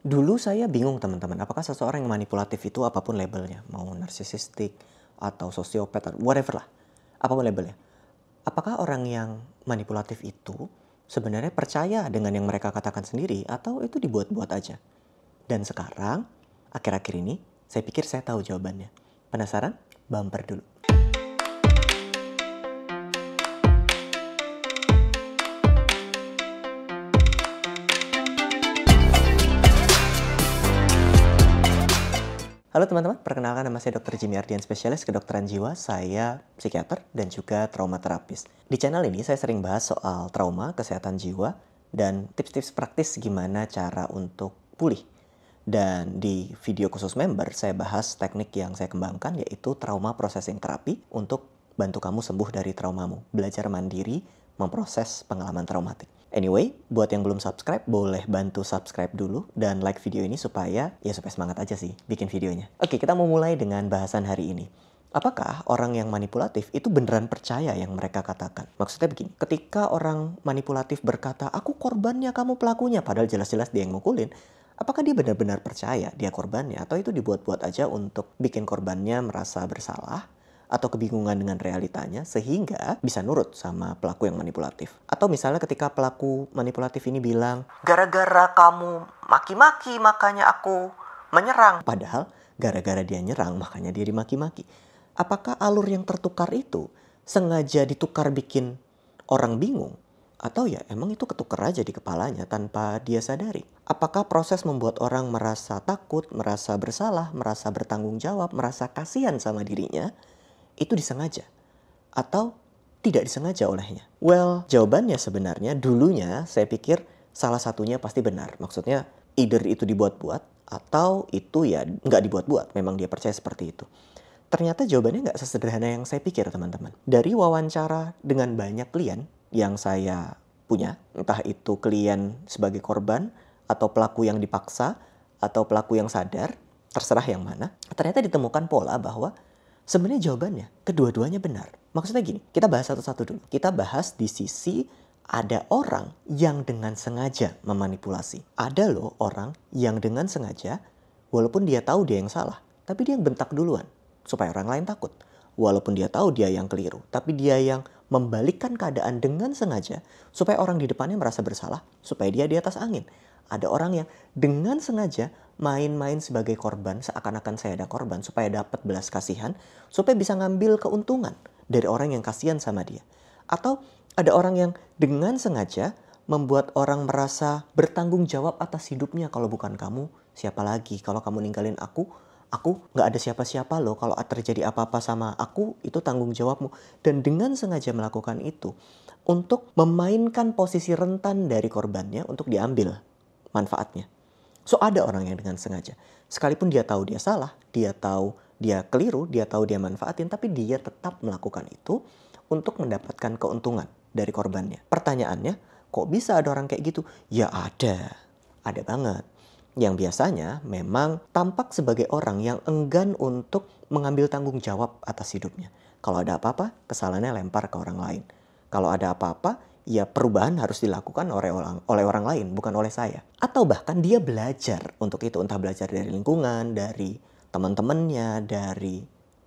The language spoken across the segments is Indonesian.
Dulu saya bingung teman-teman, apakah seseorang yang manipulatif itu apapun labelnya, mau narsisistik atau sosiopat atau whatever lah, apapun labelnya. Apakah orang yang manipulatif itu sebenarnya percaya dengan yang mereka katakan sendiri atau itu dibuat-buat aja? Dan sekarang, akhir-akhir ini, saya pikir saya tahu jawabannya. Penasaran? Bumper dulu. Halo teman-teman, perkenalkan nama saya Dr. Jimmy Ardian, spesialis kedokteran jiwa. Saya psikiater dan juga trauma terapis. Di channel ini saya sering bahas soal trauma, kesehatan jiwa, dan tips-tips praktis gimana cara untuk pulih. Dan di video khusus member, saya bahas teknik yang saya kembangkan, yaitu trauma processing therapy untuk bantu kamu sembuh dari traumamu. Belajar mandiri, memproses pengalaman traumatik. Anyway, buat yang belum subscribe, boleh bantu subscribe dulu dan like video ini supaya semangat aja sih bikin videonya. Oke, kita mau mulai dengan bahasan hari ini. Apakah orang yang manipulatif itu beneran percaya yang mereka katakan? Maksudnya begini, ketika orang manipulatif berkata, aku korbannya, kamu pelakunya, padahal jelas-jelas dia yang mukulin, apakah dia benar-benar percaya dia korbannya? Atau itu dibuat-buat aja untuk bikin korbannya merasa bersalah? Atau kebingungan dengan realitanya sehingga bisa nurut sama pelaku yang manipulatif. Atau misalnya ketika pelaku manipulatif ini bilang, gara-gara kamu maki-maki makanya aku menyerang. Padahal gara-gara dia nyerang makanya dia dimaki-maki. Apakah alur yang tertukar itu sengaja ditukar bikin orang bingung? Atau ya emang itu ketukar aja di kepalanya tanpa dia sadari? Apakah proses membuat orang merasa takut, merasa bersalah, merasa bertanggung jawab, merasa kasihan sama dirinya itu disengaja atau tidak disengaja olehnya? Well, jawabannya sebenarnya dulunya saya pikir salah satunya pasti benar. Maksudnya either itu dibuat-buat atau itu ya nggak dibuat-buat. Memang dia percaya seperti itu. Ternyata jawabannya nggak sesederhana yang saya pikir teman-teman. Dari wawancara dengan banyak klien yang saya punya, entah itu klien sebagai korban atau pelaku yang dipaksa atau pelaku yang sadar, terserah yang mana, ternyata ditemukan pola bahwa sebenarnya jawabannya kedua-duanya benar. Maksudnya gini, kita bahas satu-satu dulu. Kita bahas di sisi ada orang yang dengan sengaja memanipulasi. Ada loh orang yang dengan sengaja, walaupun dia tahu dia yang salah, tapi dia yang bentak duluan supaya orang lain takut. Walaupun dia tahu dia yang keliru, tapi dia yang membalikkan keadaan dengan sengaja supaya orang di depannya merasa bersalah, supaya dia di atas angin. Ada orang yang dengan sengaja main-main sebagai korban, seakan-akan saya ada korban, supaya dapat belas kasihan, supaya bisa ngambil keuntungan dari orang yang kasihan sama dia. Atau ada orang yang dengan sengaja membuat orang merasa bertanggung jawab atas hidupnya. Kalau bukan kamu, siapa lagi? Kalau kamu ninggalin aku gak ada siapa-siapa loh. Kalau terjadi apa-apa sama aku, itu tanggung jawabmu. Dan dengan sengaja melakukan itu untuk memainkan posisi rentan dari korbannya untuk diambil manfaatnya. So ada orang yang dengan sengaja, sekalipun dia tahu dia salah, dia tahu dia keliru, dia tahu dia manfaatin, tapi dia tetap melakukan itu untuk mendapatkan keuntungan dari korbannya. Pertanyaannya, kok bisa ada orang kayak gitu? Ya ada banget. Yang biasanya memang tampak sebagai orang yang enggan untuk mengambil tanggung jawab atas hidupnya. Kalau ada apa-apa, kesalahannya lempar ke orang lain. Kalau ada apa-apa, ya perubahan harus dilakukan oleh orang lain, bukan oleh saya. Atau bahkan dia belajar untuk itu, entah belajar dari lingkungan, dari teman-temannya, dari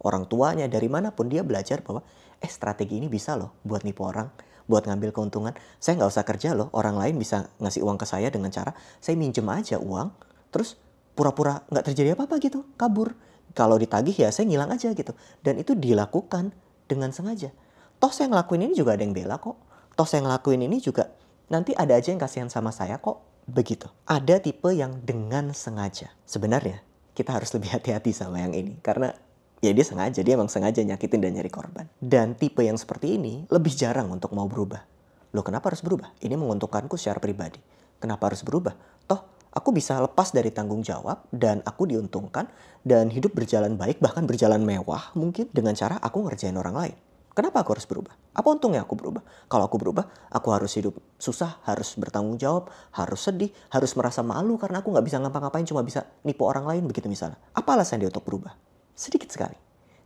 orang tuanya, dari manapun dia belajar bahwa strategi ini bisa loh buat nipu orang, buat ngambil keuntungan. Saya nggak usah kerja loh, orang lain bisa ngasih uang ke saya dengan cara saya minjem aja uang, terus pura-pura nggak terjadi apa-apa gitu, kabur. Kalau ditagih ya saya ngilang aja gitu. Dan itu dilakukan dengan sengaja. Toh saya ngelakuin ini juga ada yang bela kok. Toh saya ngelakuin ini juga nanti ada aja yang kasihan sama saya kok. Begitu. Ada tipe yang dengan sengaja. Sebenarnya kita harus lebih hati-hati sama yang ini. Karena ya dia sengaja, dia emang sengaja nyakitin dan nyari korban. Dan tipe yang seperti ini lebih jarang untuk mau berubah. Loh kenapa harus berubah? Ini menguntungkanku secara pribadi. Kenapa harus berubah? Toh aku bisa lepas dari tanggung jawab dan aku diuntungkan dan hidup berjalan baik, bahkan berjalan mewah mungkin dengan cara aku ngerjain orang lain. Kenapa aku harus berubah? Apa untungnya aku berubah? Kalau aku berubah, aku harus hidup susah, harus bertanggung jawab, harus sedih, harus merasa malu karena aku nggak bisa ngapa-ngapain, cuma bisa nipu orang lain begitu misalnya. Apa alasan dia untuk berubah? Sedikit sekali.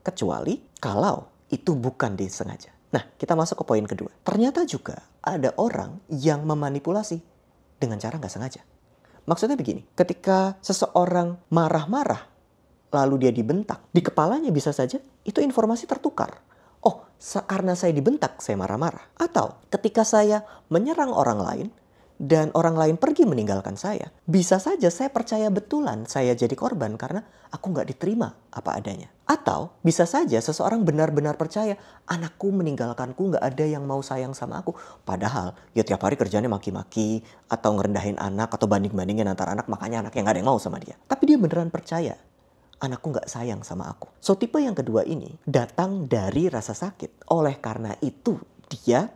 Kecuali kalau itu bukan disengaja. Nah, kita masuk ke poin kedua. Ternyata juga ada orang yang memanipulasi dengan cara nggak sengaja. Maksudnya begini, ketika seseorang marah-marah, lalu dia dibentak, di kepalanya bisa saja itu informasi tertukar. Oh, karena saya dibentak, saya marah-marah. Atau ketika saya menyerang orang lain, dan orang lain pergi meninggalkan saya, bisa saja saya percaya betulan saya jadi korban karena aku nggak diterima apa adanya. Atau bisa saja seseorang benar-benar percaya anakku meninggalkanku, nggak ada yang mau sayang sama aku. Padahal ya tiap hari kerjanya maki-maki atau ngerendahin anak atau banding-bandingin antar anak, makanya anaknya nggak ada yang mau sama dia. Tapi dia beneran percaya anakku nggak sayang sama aku. So tipe yang kedua ini datang dari rasa sakit. Oleh karena itu dia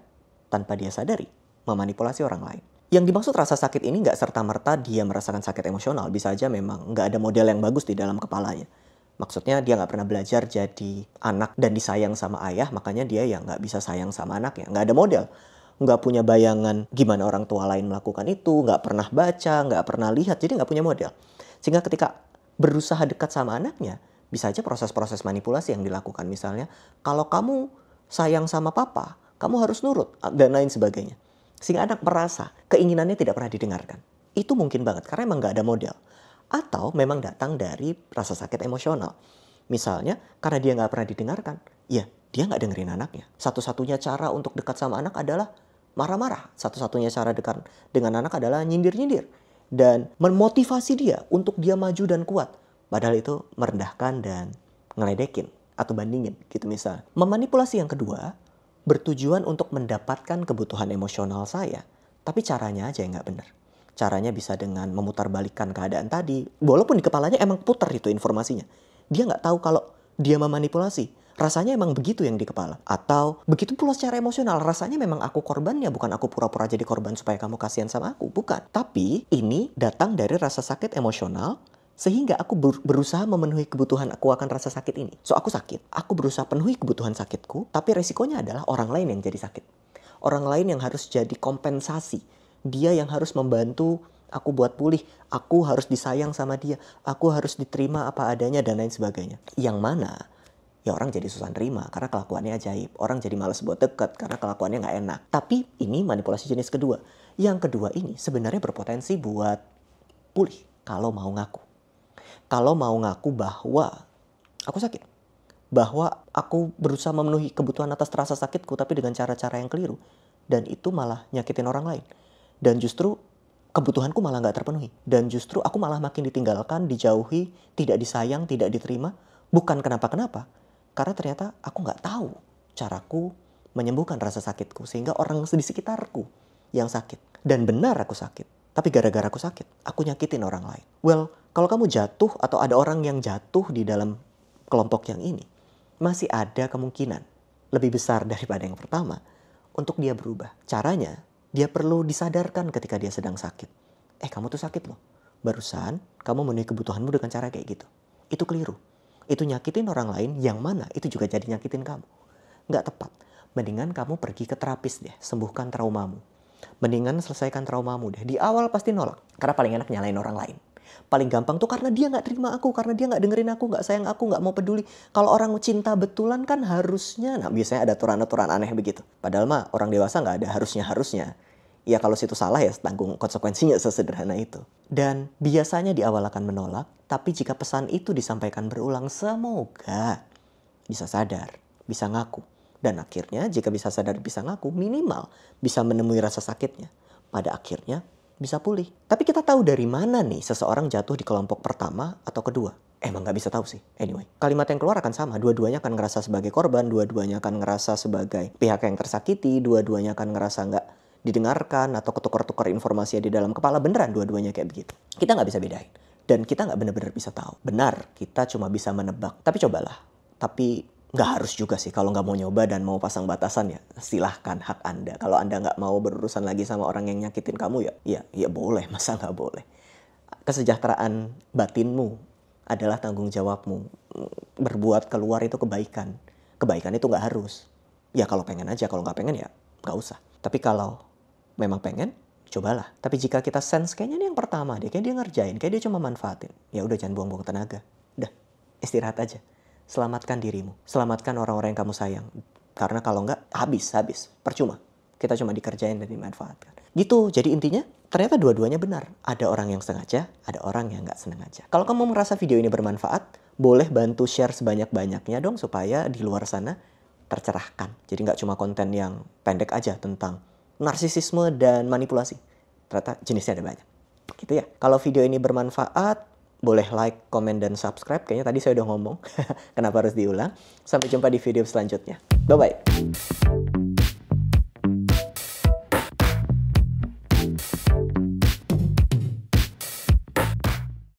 tanpa dia sadari memanipulasi orang lain. Yang dimaksud rasa sakit ini nggak serta-merta dia merasakan sakit emosional. Bisa aja memang nggak ada model yang bagus di dalam kepalanya. Maksudnya dia nggak pernah belajar jadi anak dan disayang sama ayah, makanya dia ya nggak bisa sayang sama anaknya. Nggak ada model. Nggak punya bayangan gimana orang tua lain melakukan itu, nggak pernah baca, nggak pernah lihat, jadi nggak punya model. Sehingga ketika berusaha dekat sama anaknya, bisa aja proses-proses manipulasi yang dilakukan. Misalnya, kalau kamu sayang sama papa, kamu harus nurut, dan lain sebagainya. Sehingga anak merasa keinginannya tidak pernah didengarkan. Itu mungkin banget karena emang gak ada model. Atau memang datang dari rasa sakit emosional. Misalnya karena dia gak pernah didengarkan, ya dia gak dengerin anaknya. Satu-satunya cara untuk dekat sama anak adalah marah-marah. Satu-satunya cara dekat dengan anak adalah nyindir-nyindir. Dan memotivasi dia untuk dia maju dan kuat. Padahal itu merendahkan dan ngeledekin atau bandingin gitu misalnya. Memanipulasi yang kedua bertujuan untuk mendapatkan kebutuhan emosional saya. Tapi caranya aja yang nggak benar. Caranya bisa dengan memutarbalikkan keadaan tadi. Walaupun di kepalanya emang putar itu informasinya. Dia nggak tahu kalau dia memanipulasi. Rasanya emang begitu yang di kepala. Atau begitu pula secara emosional. Rasanya memang aku korbannya. Bukan aku pura-pura jadi korban supaya kamu kasihan sama aku. Bukan. Tapi ini datang dari rasa sakit emosional. Sehingga aku berusaha memenuhi kebutuhan aku akan rasa sakit ini. So aku sakit, aku berusaha penuhi kebutuhan sakitku, tapi resikonya adalah orang lain yang jadi sakit. Orang lain yang harus jadi kompensasi. Dia yang harus membantu aku buat pulih. Aku harus disayang sama dia. Aku harus diterima apa adanya dan lain sebagainya. Yang mana ya orang jadi susah nerima karena kelakuannya ajaib. Orang jadi malas buat deket karena kelakuannya nggak enak. Tapi ini manipulasi jenis kedua. Yang kedua ini sebenarnya berpotensi buat pulih kalau mau ngaku. Kalau mau ngaku bahwa aku sakit. Bahwa aku berusaha memenuhi kebutuhan atas rasa sakitku tapi dengan cara-cara yang keliru. Dan itu malah nyakitin orang lain. Dan justru kebutuhanku malah gak terpenuhi. Dan justru aku malah makin ditinggalkan, dijauhi, tidak disayang, tidak diterima. Bukan kenapa-kenapa. Karena ternyata aku gak tahu caraku menyembuhkan rasa sakitku. Sehingga orang di sekitarku yang sakit. Dan benar aku sakit. Tapi gara-gara aku sakit, aku nyakitin orang lain. Well, kalau kamu jatuh atau ada orang yang jatuh di dalam kelompok yang ini, masih ada kemungkinan lebih besar daripada yang pertama untuk dia berubah. Caranya, dia perlu disadarkan ketika dia sedang sakit. Kamu tuh sakit loh. Barusan kamu memenuhi kebutuhanmu dengan cara kayak gitu. Itu keliru. Itu nyakitin orang lain yang mana itu juga jadi nyakitin kamu. Nggak tepat. Mendingan kamu pergi ke terapis deh, sembuhkan traumamu. Mendingan selesaikan traumamu deh. Di awal pasti nolak. Karena paling enak nyalain orang lain. Paling gampang tuh karena dia gak terima aku. Karena dia gak dengerin aku, gak sayang aku, gak mau peduli. Kalau orang cinta betulan kan harusnya. Nah biasanya ada aturan-aturan aneh begitu. Padahal mah orang dewasa gak ada harusnya-harusnya. Ya kalau situ salah ya tanggung konsekuensinya sesederhana itu. Dan biasanya di awal akan menolak. Tapi jika pesan itu disampaikan berulang, semoga bisa sadar, bisa ngaku. Dan akhirnya jika bisa sadar bisa ngaku, minimal bisa menemui rasa sakitnya. Pada akhirnya bisa pulih. Tapi kita tahu dari mana nih seseorang jatuh di kelompok pertama atau kedua? Emang gak bisa tahu sih. Anyway, kalimat yang keluar akan sama. Dua-duanya akan ngerasa sebagai korban, dua-duanya akan ngerasa sebagai pihak yang tersakiti, dua-duanya akan ngerasa gak didengarkan atau ketukar-tukar informasi di dalam kepala. Beneran dua-duanya kayak begitu. Kita gak bisa bedain. Dan kita gak benar-benar bisa tahu. Benar, kita cuma bisa menebak. Tapi cobalah. Tapi nggak harus juga sih. Kalau nggak mau nyoba dan mau pasang batasan ya silahkan, hak Anda. Kalau Anda nggak mau berurusan lagi sama orang yang nyakitin kamu ya boleh. Masa nggak boleh? Kesejahteraan batinmu adalah tanggung jawabmu. Berbuat keluar itu kebaikan. Kebaikan itu nggak harus. Ya kalau pengen aja. Kalau nggak pengen ya nggak usah. Tapi kalau memang pengen, cobalah. Tapi jika kita sense kayaknya ini yang pertama deh. Kayak dia ngerjain. Kayak dia cuma manfaatin. Ya udah jangan buang-buang tenaga. Udah istirahat aja. Selamatkan dirimu. Selamatkan orang-orang yang kamu sayang. Karena kalau enggak, habis. Percuma. Kita cuma dikerjain dan dimanfaatkan. Gitu. Jadi intinya, ternyata dua-duanya benar. Ada orang yang sengaja, ada orang yang nggak sengaja. Kalau kamu merasa video ini bermanfaat, boleh bantu share sebanyak-banyaknya dong supaya di luar sana tercerahkan. Jadi nggak cuma konten yang pendek aja tentang narsisisme dan manipulasi. Ternyata jenisnya ada banyak. Gitu ya. Kalau video ini bermanfaat, boleh like, komen, dan subscribe. Kayaknya tadi saya udah ngomong. Kenapa harus diulang? Sampai jumpa di video selanjutnya. Bye-bye.